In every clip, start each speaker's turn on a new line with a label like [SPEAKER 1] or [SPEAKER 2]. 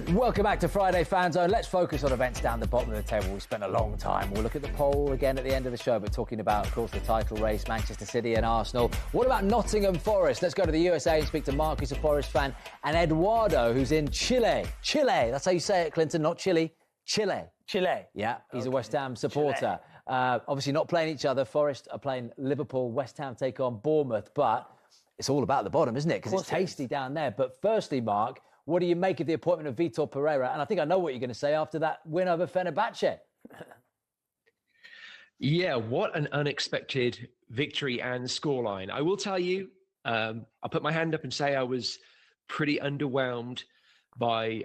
[SPEAKER 1] Welcome back to Friday Fanzone. Let's focus on events down the bottom of the table. We spent a long time. We'll look at the poll again at the end of the show, but talking about, of course, the title race, Manchester City and Arsenal. What about Nottingham Forest? Let's go to the USA and speak to Mark, who's a Forest fan, and Eduardo, who's in Chile. Chile, that's how you say it, Clinton, not Chile. Chile.
[SPEAKER 2] Chile.
[SPEAKER 1] Yeah, he's a West Ham supporter. Obviously not playing each other. Forest are playing Liverpool. West Ham take on Bournemouth, but it's all about the bottom, isn't it? Because it's tasty down there. But firstly, Mark, what do you make of the appointment of Vitor Pereira? And I think I know what you're going to say after that win over Fenerbahce.
[SPEAKER 3] Yeah, what an unexpected victory and scoreline. I will tell you, I'll put my hand up and say I was pretty underwhelmed by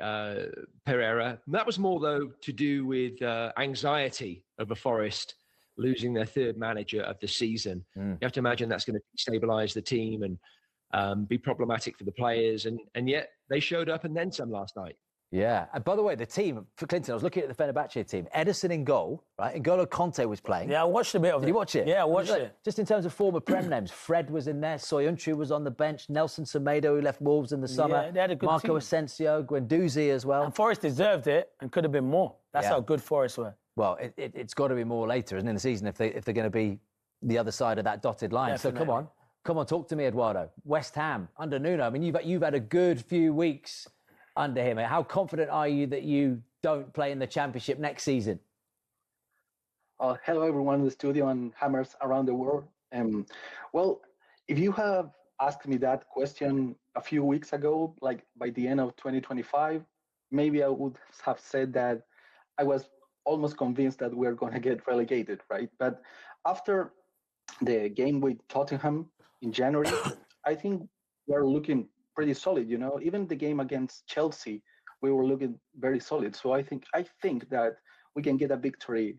[SPEAKER 3] Pereira. That was more, though, to do with anxiety over Forest losing their third manager of the season. You have to imagine that's going to destabilise the team and be problematic for the players. And yet they showed up and then some last night.
[SPEAKER 1] Yeah. And by the way, the team, for Clinton, I was looking at the Fenerbahce team. Edison in goal, right? N'Golo Conte was playing.
[SPEAKER 2] Yeah, I watched a bit of it.
[SPEAKER 1] Did you watch it?
[SPEAKER 2] Yeah, I watched it.
[SPEAKER 1] Just in terms of former Prem names, Fred was in there, Soyuncu was on the bench, Nelson Semedo, who left Wolves in the summer,
[SPEAKER 2] Yeah, they had a good
[SPEAKER 1] Marco
[SPEAKER 2] team.
[SPEAKER 1] Asensio, Guendouzi as well.
[SPEAKER 2] And Forest deserved it and could have been more. That's how good Forest were.
[SPEAKER 1] Well, it's got to be more later, isn't it, in the season, if they're going to be the other side of that dotted line.
[SPEAKER 2] Definitely.
[SPEAKER 1] So come on, talk to me, Eduardo. West Ham under Nuno. I mean, you've had a good few weeks under him. How confident are you that you don't play in the Championship next season?
[SPEAKER 4] Hello, everyone in the studio and Hammers around the world. Well, if you have asked me that question a few weeks ago, like by the end of 2025, maybe I would have said that I was almost convinced that we're going to get relegated, right? But after the game with Tottenham in January, I think we're looking pretty solid, you know. Even the game against Chelsea, we were looking very solid. So I think that we can get a victory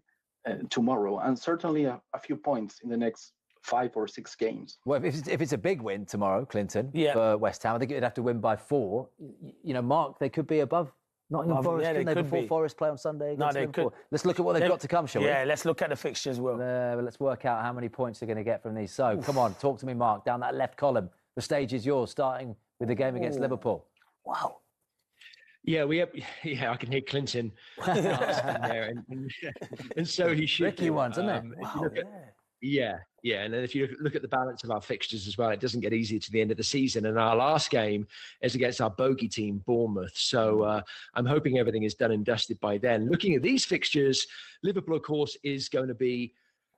[SPEAKER 4] tomorrow, and certainly a few points in the next 5 or 6 games.
[SPEAKER 1] Well, if it's a big win tomorrow, Clinton, for West Ham, I think it'd have to win by 4. You know, Mark, they could be above Nottingham Forest, couldn't they, before Forest play on Sunday?
[SPEAKER 2] No, they could.
[SPEAKER 1] Let's look at what they've got to come, shall we?
[SPEAKER 2] Yeah, let's look at the fixtures, Will.
[SPEAKER 1] Let's work out how many points they're going to get from these. So, come on, talk to me, Mark, down that left column. The stage is yours, starting with the game against Liverpool.
[SPEAKER 2] Wow.
[SPEAKER 3] Yeah, I can hear Clinton there, and so he should.
[SPEAKER 1] Tricky ones, isn't it?
[SPEAKER 2] Wow,
[SPEAKER 3] Yeah, and then if you look at the balance of our fixtures as well, it doesn't get easier to the end of the season. And our last game is against our bogey team, Bournemouth. So I'm hoping everything is done and dusted by then. Looking at these fixtures, Liverpool, of course, is going to be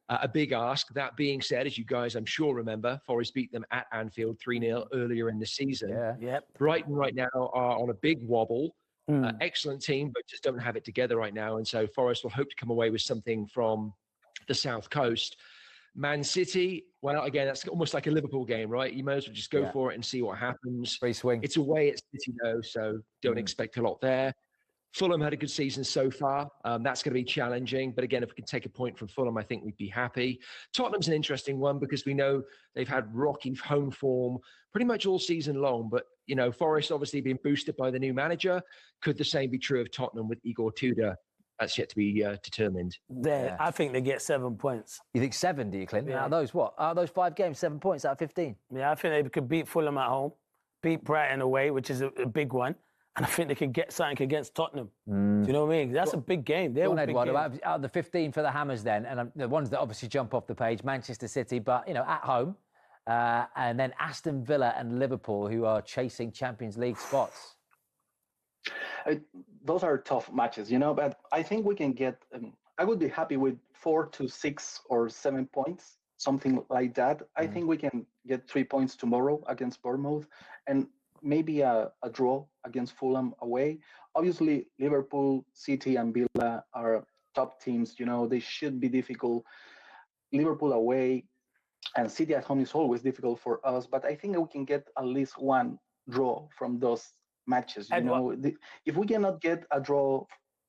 [SPEAKER 3] a big ask. That being said, as you guys, I'm sure, remember, Forest beat them at Anfield 3-0 earlier in the season.
[SPEAKER 1] Yeah.
[SPEAKER 3] Brighton right now are on a big wobble. Excellent team, but just don't have it together right now. And so Forest will hope to come away with something from the South Coast. Man City, well, again, that's almost like a Liverpool game, right? You might as well just go for it and see what happens.
[SPEAKER 1] Free swing.
[SPEAKER 3] It's away at City, though, so don't expect a lot there. Fulham had a good season so far. That's going to be challenging. But again, if we can take a point from Fulham, I think we'd be happy. Tottenham's an interesting one because we know they've had rocky home form pretty much all season long. But, you know, Forest obviously being boosted by the new manager. Could the same be true of Tottenham with Igor Tudor? That's yet to be determined.
[SPEAKER 2] I think they get 7 points.
[SPEAKER 1] You think 7, do you, Clinton?
[SPEAKER 2] Yeah.
[SPEAKER 1] Out of those 5 games, 7 points out of 15?
[SPEAKER 2] Yeah, I think they could beat Fulham at home, beat Brighton away, which is a big one. And I think they could get something against Tottenham. Do you know what I mean? That's a big game. They're big
[SPEAKER 1] Eduardo,
[SPEAKER 2] games.
[SPEAKER 1] out of the 15 for the Hammers then, and the ones that obviously jump off the page, Manchester City, but, you know, at home, and then Aston Villa and Liverpool, who are chasing Champions League spots.
[SPEAKER 4] Those are tough matches, you know, but I think we can get, I would be happy with 4 to 6 or 7 points, something like that. I think we can get 3 points tomorrow against Bournemouth and maybe a draw against Fulham away. Obviously, Liverpool, City and Villa are top teams, you know, they should be difficult. Liverpool away and City at home is always difficult for us, but I think we can get at least one draw from those matches. You know, if we cannot get a draw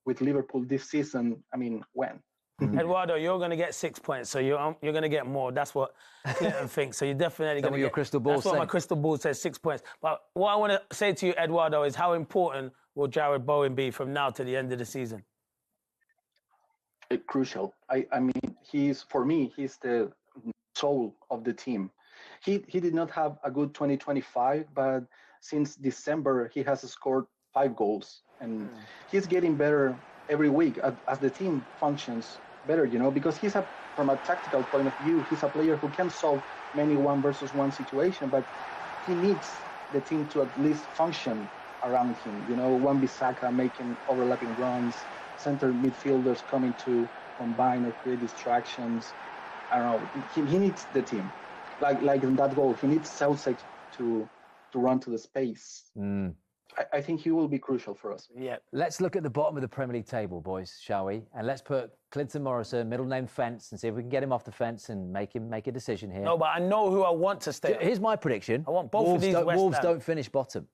[SPEAKER 4] with Liverpool this season, I mean, when?
[SPEAKER 2] Eduardo, you're going to get 6 points, so you're going to get more. That's what Clinton thinks. So you're definitely going to get.
[SPEAKER 1] Your crystal ball.
[SPEAKER 2] That's what my crystal ball says, 6 points. But what I want to say to you, Eduardo, is how important will Jared Bowen be from now to the end of the season?
[SPEAKER 4] Crucial. I mean, for me, he's the soul of the team. He did not have a good 2025, but since December, he has scored 5 goals. and he's getting better every week as the team functions better, because from a tactical point of view, he's a player who can solve many 1-versus-1 situation, but he needs the team to at least function around him. Wan-Bissaka making overlapping runs, center midfielders coming to combine or create distractions. I don't know. He needs the team. Like in that goal, he needs Southside to run to the space. I think he will be crucial for us.
[SPEAKER 2] Yeah.
[SPEAKER 1] Let's look at the bottom of the Premier League table, boys, shall we? And let's put Clinton Morrison, middle name Fence, and see if we can get him off the fence and make him make a decision here.
[SPEAKER 2] No, but I know who I want to stay.
[SPEAKER 1] Here's my prediction.
[SPEAKER 2] I want both of these
[SPEAKER 1] Wolves don't finish bottom.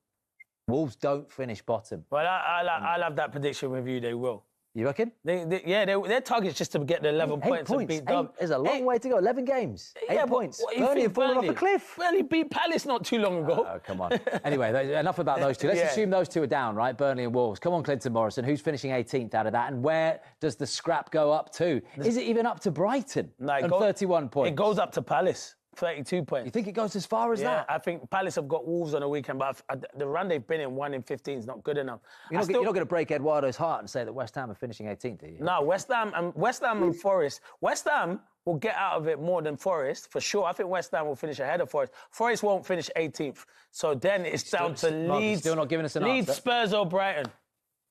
[SPEAKER 1] Wolves don't finish bottom.
[SPEAKER 2] But I'll have that prediction with you. They will.
[SPEAKER 1] You reckon?
[SPEAKER 2] Their target's just to get the 11 points and beat Dub.
[SPEAKER 1] There's a long way to go. 11 games. 8 points. Burnley have fallen off a cliff.
[SPEAKER 2] Burnley beat Palace not too long ago.
[SPEAKER 1] Oh, come on. Anyway, enough about those two. Let's assume those two are down, right? Burnley and Wolves. Come on, Clinton Morrison. Who's finishing 18th out of that? And where does the scrap go up to? Is it even up to Brighton? And 31 points.
[SPEAKER 2] It goes up to Palace. 32 points.
[SPEAKER 1] You think it goes as far as that?
[SPEAKER 2] I think Palace have got Wolves on the weekend, but the run they've been in, 1 in 15, is not good enough.
[SPEAKER 1] You're not going to break Eduardo's heart and say that West Ham are finishing 18th, are you?
[SPEAKER 2] No, West Ham and Forest. West Ham will get out of it more than Forest, for sure. I think West Ham will finish ahead of Forest. Forest won't finish 18th. So then it's down to Leeds.
[SPEAKER 1] Still not giving us an
[SPEAKER 2] Leeds,
[SPEAKER 1] answer.
[SPEAKER 2] Spurs or Brighton.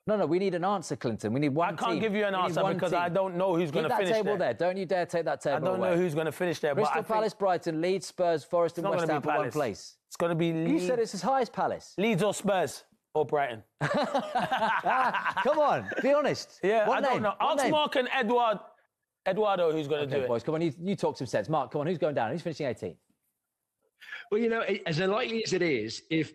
[SPEAKER 1] No, we need an answer, Clinton. We need one team.
[SPEAKER 2] I can't give you an answer because I don't know who's going to finish there.
[SPEAKER 1] Keep that table there. Don't you dare take that table away.
[SPEAKER 2] I don't know who's going to finish there.
[SPEAKER 1] Crystal Palace, Brighton, Leeds, Spurs, Forest and West Ham for one place.
[SPEAKER 2] It's going to be Leeds.
[SPEAKER 1] You said it's as high as Palace.
[SPEAKER 2] Leeds or Spurs or Brighton.
[SPEAKER 1] Come on, be honest.
[SPEAKER 2] Yeah,
[SPEAKER 1] I
[SPEAKER 2] don't know. Ask Mark and Eduardo who's going to do it.
[SPEAKER 1] Boys, come on, you talk some sense. Mark, come on, who's going down? Who's finishing 18th?
[SPEAKER 3] Well, as unlikely as it is, if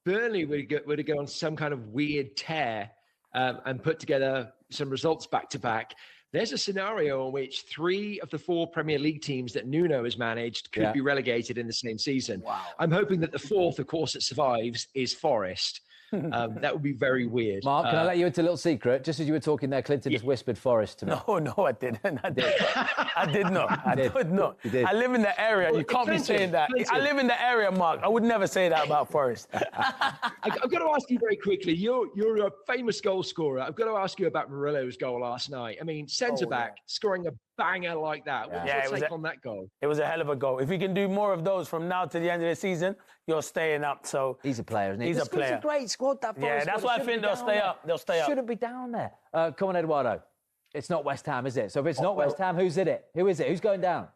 [SPEAKER 3] Burnley were to go on some kind of weird tear and put together some results back-to-back, there's a scenario in which 3 of the 4 Premier League teams that Nuno has managed could be relegated in the same season.
[SPEAKER 1] Wow.
[SPEAKER 3] I'm hoping that the 4th, of course, that survives is Forest. That would be very weird.
[SPEAKER 1] Mark, can I let you into a little secret? Just as you were talking there, Clinton just whispered Forest to me.
[SPEAKER 2] No, I didn't. I did not. I did not.
[SPEAKER 1] You did.
[SPEAKER 2] I live in the area. You can't be saying that. I live in the area, Mark. I would never say that about Forest.
[SPEAKER 3] I've got to ask you very quickly. You're a famous goal scorer. I've got to ask you about Murillo's goal last night. I mean, centre-back scoring a banger like that. What's your take on that goal?
[SPEAKER 2] It was a hell of a goal. If we can do more of those from now to the end of the season, you're staying up. So
[SPEAKER 1] he's a player, isn't he?
[SPEAKER 2] He's a player.
[SPEAKER 1] It's a great squad, that Forest
[SPEAKER 2] Yeah, that's why I think they'll stay up. They'll stay up.
[SPEAKER 1] Shouldn't be down there. Come on, Eduardo. It's not West Ham, is it? So if it's not West Ham, who's in it? Who is it? Who's going down?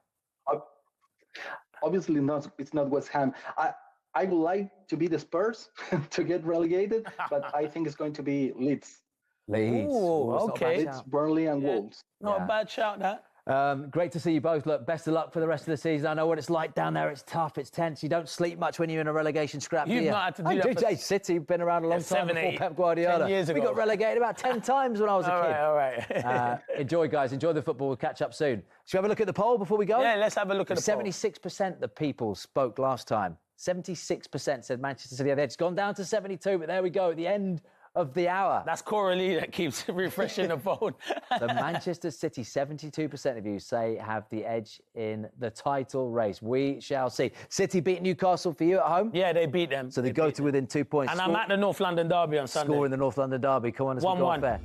[SPEAKER 4] Obviously not. It's not West Ham. I would like to be the Spurs to get relegated, but I think it's going to be Leeds.
[SPEAKER 2] Ooh, okay.
[SPEAKER 4] Leeds, Burnley, and Wolves.
[SPEAKER 2] Not a bad shout, that.
[SPEAKER 1] Great to see you both. Look, best of luck for the rest of the season. I know what it's like down there. It's tough. It's tense. You don't sleep much when you're in a relegation scrap.
[SPEAKER 2] You've not had to do that.
[SPEAKER 1] DJ City been around a long time before Pep Guardiola.
[SPEAKER 2] 10 years ago.
[SPEAKER 1] We got relegated about 10 times when I was a kid.
[SPEAKER 2] All right.
[SPEAKER 1] Enjoy, guys. Enjoy the football. We'll catch up soon. Shall we have a look at the poll before we go?
[SPEAKER 2] Yeah, let's have a look at the poll.
[SPEAKER 1] 76% of people spoke last time. 76% said Manchester City. It's gone down to 72, but there we go at the end of the hour.
[SPEAKER 2] That's Coralie that keeps refreshing the phone.
[SPEAKER 1] So Manchester City, 72% of you say have the edge in the title race. We shall see. City beat Newcastle for you at home?
[SPEAKER 2] Yeah, they beat them.
[SPEAKER 1] So they go to within 2 points.
[SPEAKER 2] And I'm at the North London Derby on Sunday.
[SPEAKER 1] Score in the North London Derby. Come on, let's go fair.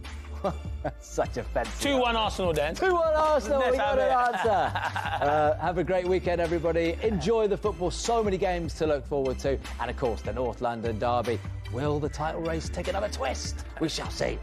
[SPEAKER 1] Such a fancy.
[SPEAKER 2] 2-1 Arsenal then.
[SPEAKER 1] 2-1 Arsenal.
[SPEAKER 2] Let's
[SPEAKER 1] we got an answer. Have a great weekend, everybody. Enjoy the football. So many games to look forward to. And, of course, the North London Derby. Will the title race take another twist? We shall see.